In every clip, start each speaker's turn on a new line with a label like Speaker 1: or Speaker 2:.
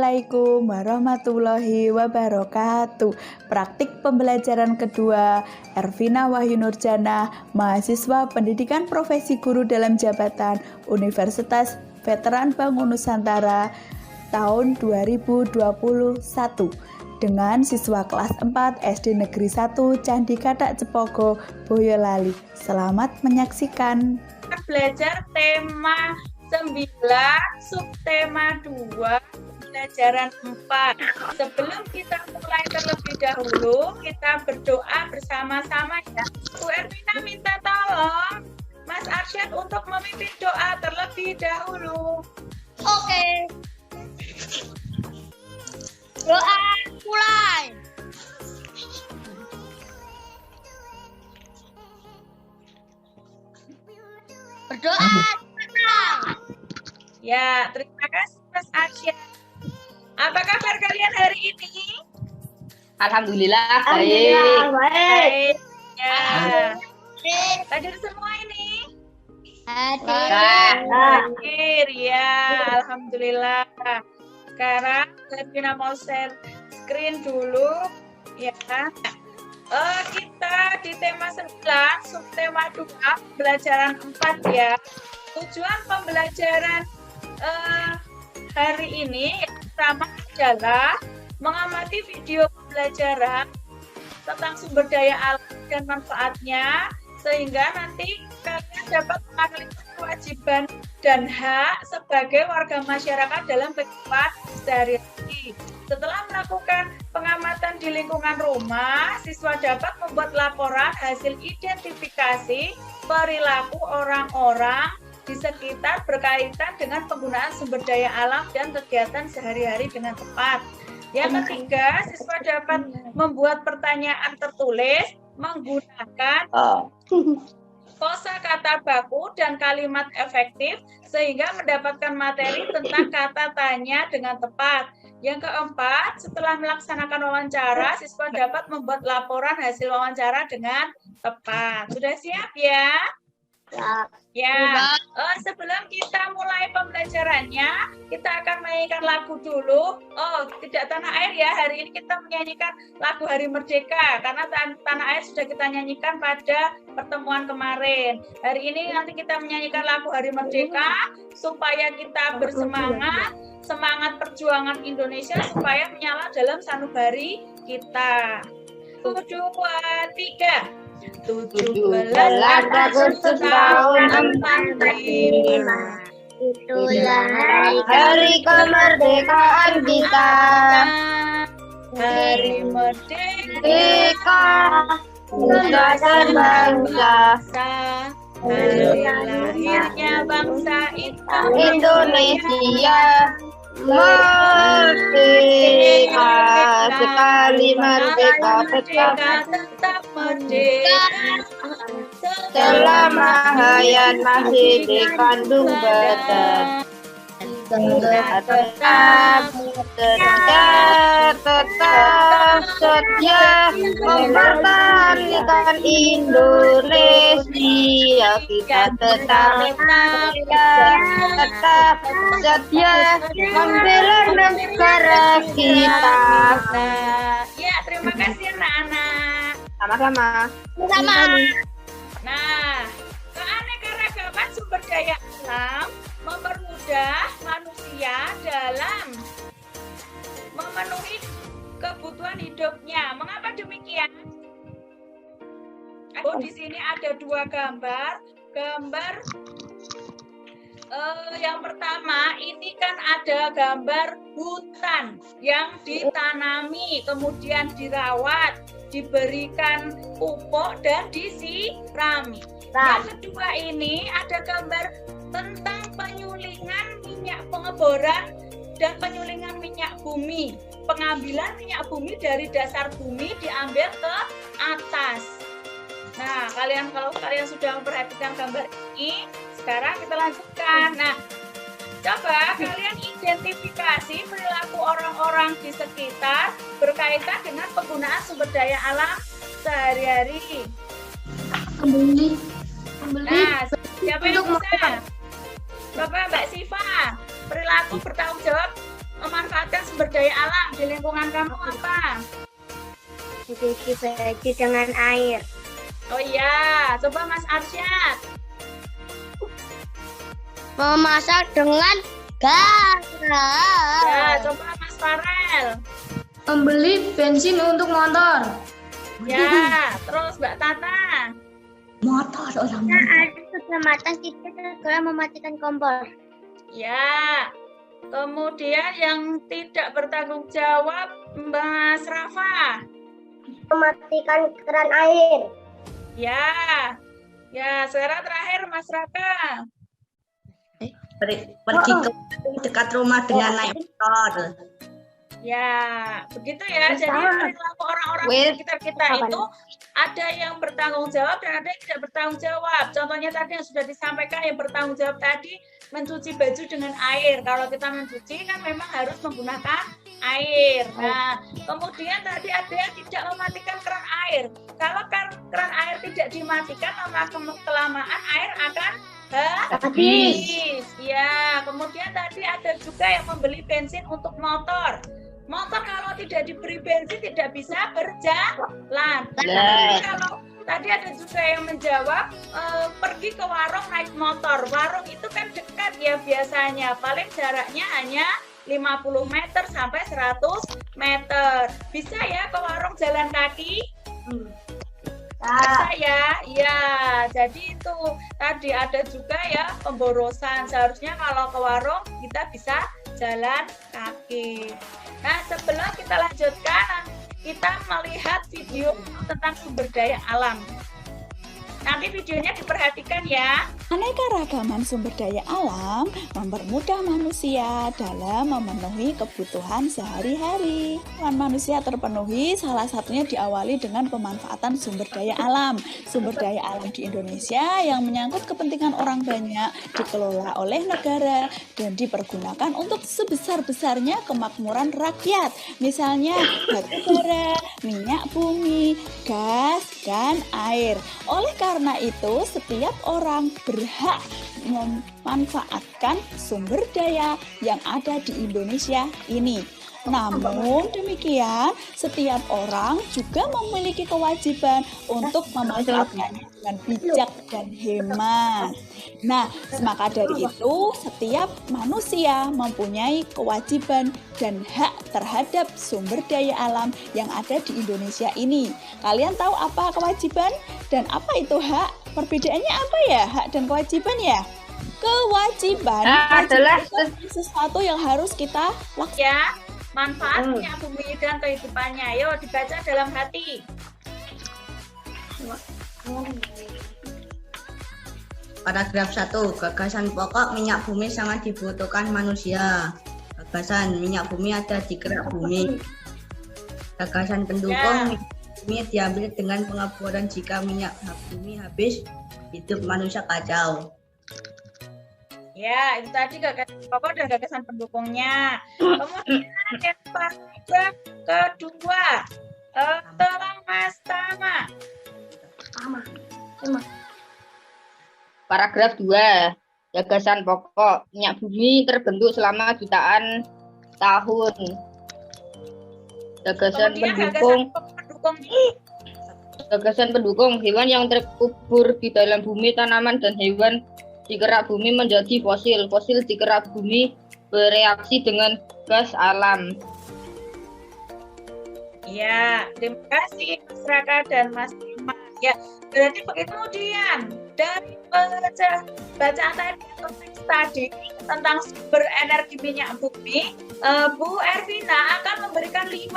Speaker 1: Assalamualaikum warahmatullahi wabarakatuh. Praktik pembelajaran kedua, Ervina Wahyu Nurjana, mahasiswa Pendidikan Profesi Guru dalam Jabatan Universitas Veteran Bangun Nusantara tahun 2021 dengan siswa kelas 4 SD Negeri 1 Candi Kadak Cepogo, Boyolali. Selamat menyaksikan.
Speaker 2: Belajar tema 9, subtema 2, pelajaran 4. Sebelum kita mulai terlebih dahulu, kita berdoa bersama-sama ya. Bu Ervina minta tolong Mas Arsyad untuk memimpin doa terlebih dahulu.
Speaker 3: Oke. Doa mulai. Berdoa.
Speaker 2: Ya, terima kasih Mas Arsyad. Apa kabar kalian hari ini?
Speaker 4: Alhamdulillah
Speaker 3: Alhamdulillah
Speaker 4: baik.
Speaker 2: Ya. Hadir semua ini? Hadir ya, alhamdulillah. Sekarang Ervina mau share screen dulu ya. Kita di tema 9, subtema 2, pembelajaran 4 ya. Tujuan pembelajaran hari ini yang pertama adalah mengamati video pembelajaran tentang sumber daya alam dan manfaatnya, sehingga nanti kalian dapat mengenali kewajiban dan hak sebagai warga masyarakat dalam kehidupan sehari-hari. Setelah melakukan pengamatan di lingkungan rumah, siswa dapat membuat laporan hasil identifikasi perilaku orang-orang di sekitar berkaitan dengan penggunaan sumber daya alam dan kegiatan sehari-hari dengan tepat. Yang ketiga, siswa dapat membuat pertanyaan tertulis menggunakan kosakata baku dan kalimat efektif sehingga mendapatkan materi tentang kata tanya dengan tepat. Yang keempat, setelah melaksanakan wawancara, siswa dapat membuat laporan hasil wawancara dengan tepat. Sudah siap ya? Ya, sebelum kita mulai pembelajarannya, kita akan menyanyikan lagu dulu. Tidak Tanah Air ya, hari ini kita menyanyikan lagu Hari Merdeka, karena Tanah Air sudah kita nyanyikan pada pertemuan kemarin. Hari ini nanti kita menyanyikan lagu Hari Merdeka, supaya kita bersemangat, semangat perjuangan Indonesia, supaya menyala dalam sanubari kita. 1, 2, 3. 17 Agustus tahun 45.
Speaker 3: Itulah
Speaker 4: Hari kemerdekaan kita.
Speaker 2: Hari merdeka
Speaker 4: Nusa dan bangsa
Speaker 2: hari lahirnya bangsa
Speaker 4: Indonesia. Merdeka sekali merdeka
Speaker 2: tetap merdeka
Speaker 4: selama hayat masih dikandung badan. Tetap setia mempertahankan Indonesia. Kita tetap setia membela negara kita.
Speaker 2: Ya, terima kasih anak-anak.
Speaker 4: Sama-sama.
Speaker 2: Nah, keanekaragaman sumber daya alam mempermudah manusia dalam memenuhi kebutuhan hidupnya. Mengapa demikian? Di sini ada 2 gambar. Yang pertama, ini kan ada gambar hutan yang ditanami, kemudian dirawat, diberikan pupuk dan disirami. Yang kedua ini ada gambar tentang penyulingan minyak, pengeboran dan penyulingan minyak bumi. Pengambilan minyak bumi dari dasar bumi diambil ke atas. Nah, kalau kalian sudah memperhatikan gambar ini, sekarang kita lanjutkan. Nah, coba kalian identifikasi perilaku orang-orang di sekitar berkaitan dengan penggunaan sumber daya alam sehari-hari. Nah, siapa yang bisa? Bapak, Mbak Siva, perilaku bertanggung jawab memanfaatkan sumber daya alam di lingkungan kamu apa?
Speaker 3: Bagi dengan air.
Speaker 2: Oh iya, coba Mas Arsyad.
Speaker 3: Memasak dengan gas.
Speaker 2: Ya, coba Mas Farel.
Speaker 4: Membeli bensin untuk motor.
Speaker 2: Ya, terus Mbak Tata.
Speaker 4: Motor orang.
Speaker 3: Air sudah matang, kita segera mematikan kompor.
Speaker 2: Ya, kemudian yang tidak bertanggung jawab Mas Rafa.
Speaker 3: Mematikan keran air.
Speaker 2: Ya, ya sekarang terakhir Mas Raka.
Speaker 5: Pergi ke dekat rumah dengan naik motor.
Speaker 2: Ya, begitu ya. Jadi perilaku orang-orang di sekitar kita itu ada yang bertanggung jawab dan ada yang tidak bertanggung jawab. Contohnya tadi yang sudah disampaikan, yang bertanggung jawab tadi mencuci baju dengan air. Kalau kita mencuci kan memang harus menggunakan air. Nah, kemudian tadi ada yang tidak mematikan keran air. Kalau keran air tidak dimatikan, lama-kelamaan air akan habis. Ya, kemudian tadi ada juga yang membeli bensin untuk motor. Motor kalau tidak diberi bensin tidak bisa berjalan. Tapi kalau tadi ada juga yang menjawab pergi ke warung naik motor. Warung itu kan dekat ya biasanya. Paling jaraknya hanya 50 meter sampai 100 meter. Bisa ya ke warung jalan kaki? Bisa ya, ya. Jadi itu tadi ada juga ya pemborosan. Seharusnya kalau ke warung kita bisa jalan kaki. Nah, sebelum kita lanjutkan, kita melihat video tentang sumber daya alam. Nanti videonya diperhatikan ya.
Speaker 1: Aneka-ragaman sumber daya alam mempermudah manusia dalam memenuhi kebutuhan sehari-hari. Kebutuhan manusia terpenuhi salah satunya diawali dengan pemanfaatan sumber daya alam. Sumber daya alam di Indonesia yang menyangkut kepentingan orang banyak dikelola oleh negara dan dipergunakan untuk sebesar-besarnya kemakmuran rakyat. Misalnya batu bara, minyak bumi, gas, dan air. Oleh karena itu, setiap orang berhak memanfaatkan sumber daya yang ada di Indonesia ini. Namun demikian, setiap orang juga memiliki kewajiban untuk memanfaatkannya dengan bijak dan hemat. Nah, maka dari itu, setiap manusia mempunyai kewajiban dan hak terhadap sumber daya alam yang ada di Indonesia ini. Kalian tahu apa kewajiban dan apa itu hak? Perbedaannya apa ya, hak dan kewajiban ya? Kewajiban adalah sesuatu yang harus kita lakukan.
Speaker 2: Ya, manfaatnya bumi dan kehidupannya. Ayo dibaca dalam hati.
Speaker 5: Paragraf 1. Gagasan pokok minyak bumi sangat dibutuhkan manusia. Gagasan minyak bumi ada di kerak bumi. Gagasan pendukung minyak bumi diambil dengan pengeboran jika minyak bumi habis, hidup manusia kacau.
Speaker 2: Ya, itu tadi gagasan pokok dan gagasan pendukungnya. Kemudian yang paragraf kedua, tolong Mas Tama.
Speaker 4: Paragraf 2. Gagasan pokok minyak bumi terbentuk selama jutaan tahun. Gagasan pendukung gagasan pendukung hewan yang terkubur di dalam bumi, tanaman dan hewan di kerak bumi menjadi fosil. Fosil di kerak bumi bereaksi dengan gas alam.
Speaker 2: Ya, terima kasih Mas Raka dan Mas Tama. Ya, berarti begitu. Kemudian dari bacaan tadi tentang sumber energi minyak bumi, Bu Ervina akan memberikan 5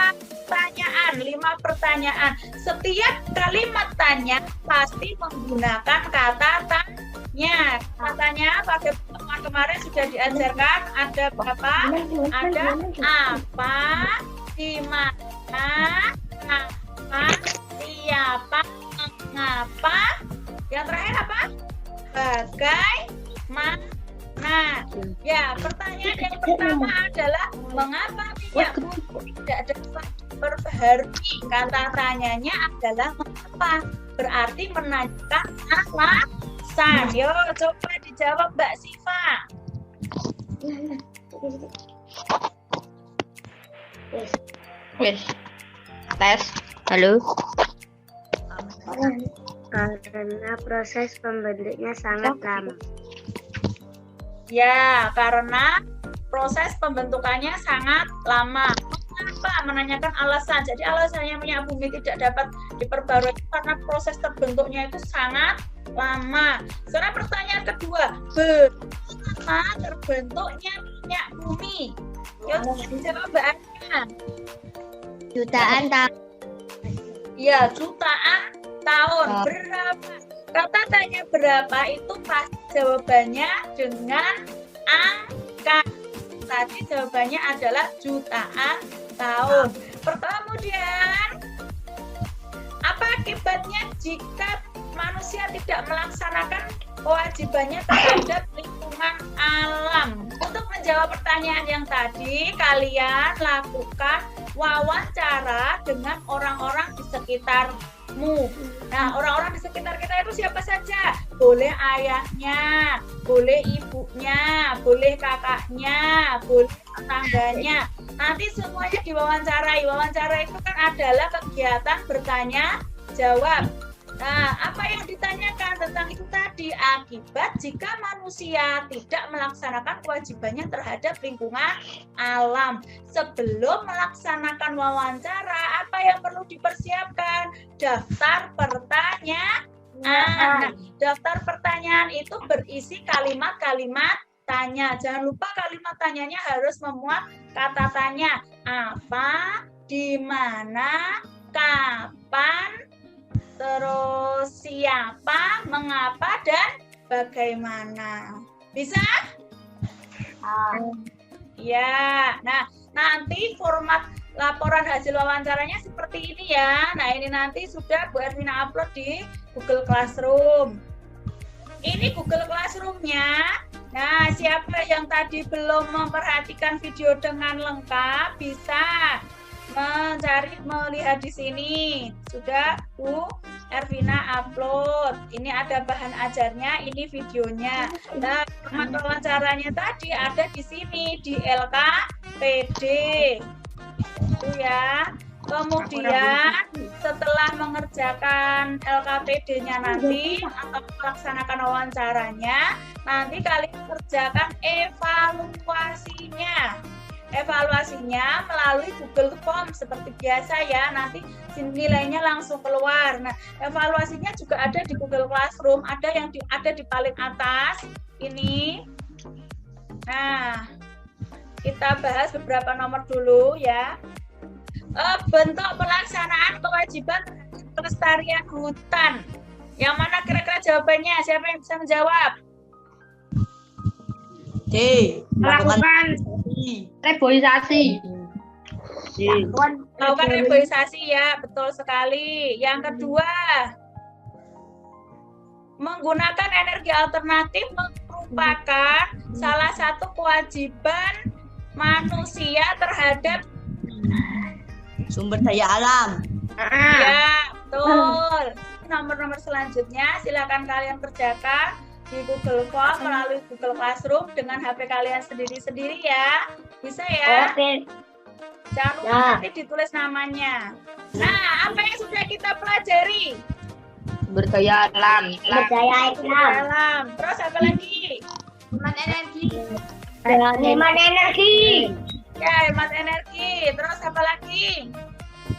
Speaker 2: pertanyaan. Setiap kalimat tanya pasti menggunakan kata tanya. Katanya pada pertemuan kemarin sudah diajarkan ada berapa? Ada apa, di mana, apa, siapa, mengapa. Yang terakhir apa? Bagaimana. Ya, pertanyaan yang pertama adalah mengapa minyak bumi tidak dapat diperbaharui? Kata tanyanya adalah mengapa. Berarti menanyakan alasan. Yo, coba dijawab Mbak Siva.
Speaker 4: Wes. Tes. Halo.
Speaker 3: Karena proses pembentuknya sangat lama.
Speaker 2: Ya, karena proses pembentukannya sangat lama. Kenapa? Menanyakan alasan. Jadi alasannya minyak bumi tidak dapat diperbarui karena proses terbentuknya itu sangat lama. Sekarang pertanyaan kedua, berapa terbentuknya minyak bumi? Yuk, jawabannya.
Speaker 3: Jutaan tahun.
Speaker 2: Ya, jutaan tahun. Berapa? Kata tanya berapa itu pasti jawabannya dengan angka. Tadi jawabannya adalah jutaan tahun. Kemudian, apa akibatnya jika manusia tidak melaksanakan kewajibannya terhadap lingkungan alam? Untuk menjawab pertanyaan yang tadi, kalian lakukan wawancara dengan orang-orang di sekitarmu. Nah, orang-orang di sekitar kita itu siapa saja? Boleh ayahnya, boleh ibunya, boleh kakaknya, boleh tetangganya. Nanti semuanya diwawancarai. Wawancara itu kan adalah kegiatan bertanya jawab. Nah, apa yang ditanyakan tentang itu tadi? Akibat jika manusia tidak melaksanakan kewajibannya terhadap lingkungan alam. Sebelum melaksanakan wawancara, apa yang perlu dipersiapkan? Daftar pertanyaan. Nah, daftar pertanyaan itu berisi kalimat-kalimat tanya. Jangan lupa kalimat tanyanya harus memuat kata tanya. Apa, di mana, kapan, terus siapa, mengapa, dan bagaimana. Bisa? Ya, nah nanti format laporan hasil wawancaranya seperti ini ya. Nah ini nanti sudah Bu Ervina upload di Google Classroom. Ini Google Classroom-nya. Nah siapa yang tadi belum memperhatikan video dengan lengkap bisa melihat di sini. Sudah Bu Ervina upload. Ini ada bahan ajarnya, ini videonya. Nah, format wawancaranya tadi ada di sini di LKPD. Itu ya. Kemudian setelah mengerjakan LKPD-nya nanti atau melaksanakan wawancaranya, nanti kalian kerjakan evaluasinya. Evaluasinya melalui Google Form seperti biasa ya, nanti nilainya langsung keluar. Nah, evaluasinya juga ada di Google Classroom, ada yang ada di paling atas ini. Nah, kita bahas beberapa nomor dulu ya. Bentuk pelaksanaan kewajiban pelestarian hutan. Yang mana kira-kira jawabannya? Siapa yang bisa menjawab?
Speaker 5: C.
Speaker 4: Melakukan reboisasi.
Speaker 2: Melakukan reboisasi ya, betul sekali. Yang kedua, menggunakan energi alternatif merupakan salah satu kewajiban manusia terhadap
Speaker 5: Sumber daya alam.
Speaker 2: ya, betul. Nomor-nomor selanjutnya silakan kalian kerjakan di Google Form melalui Google Classroom dengan HP kalian sendiri-sendiri ya. Bisa ya?
Speaker 3: Oke.
Speaker 2: Jangan lupa nanti ditulis namanya. Nah, apa yang sudah kita pelajari?
Speaker 4: Berdaya alam.
Speaker 3: Berdaya
Speaker 2: Dalam. Terus apa lagi?
Speaker 3: Hemat energi. Hemat energi.
Speaker 2: Ya, hemat energi. Terus apa lagi?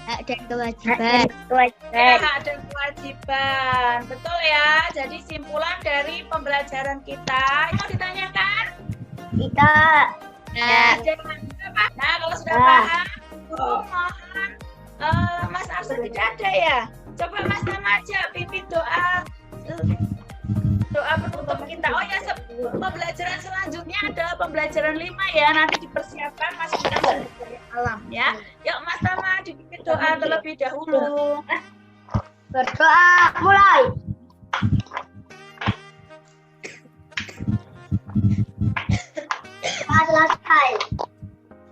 Speaker 3: Hak dan kewajiban.
Speaker 2: Ya, hak dan kewajiban. Betul ya. Jadi simpulan dari pembelajaran kita. Mau ditanyakan?
Speaker 3: Kita.
Speaker 2: Nah, kalau sudah paham, mohon Mas Arsul tidak ada ya. Coba Mas Tama aja pimpin doa penutup kita. Oh ya, pembelajaran selanjutnya adalah pembelajaran 5 ya. Nanti dipersiapkan Mas kita dari alam ya. Yuk Mas Tama dipimpin doa terlebih dahulu.
Speaker 3: Berdoa mulai. Selesai.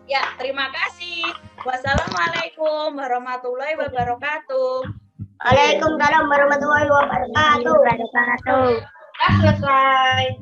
Speaker 2: Ya, terima kasih. Wassalamualaikum warahmatullahi wabarakatuh.
Speaker 3: Waalaikumsalam warahmatullahi wabarakatuh.
Speaker 4: Selesai.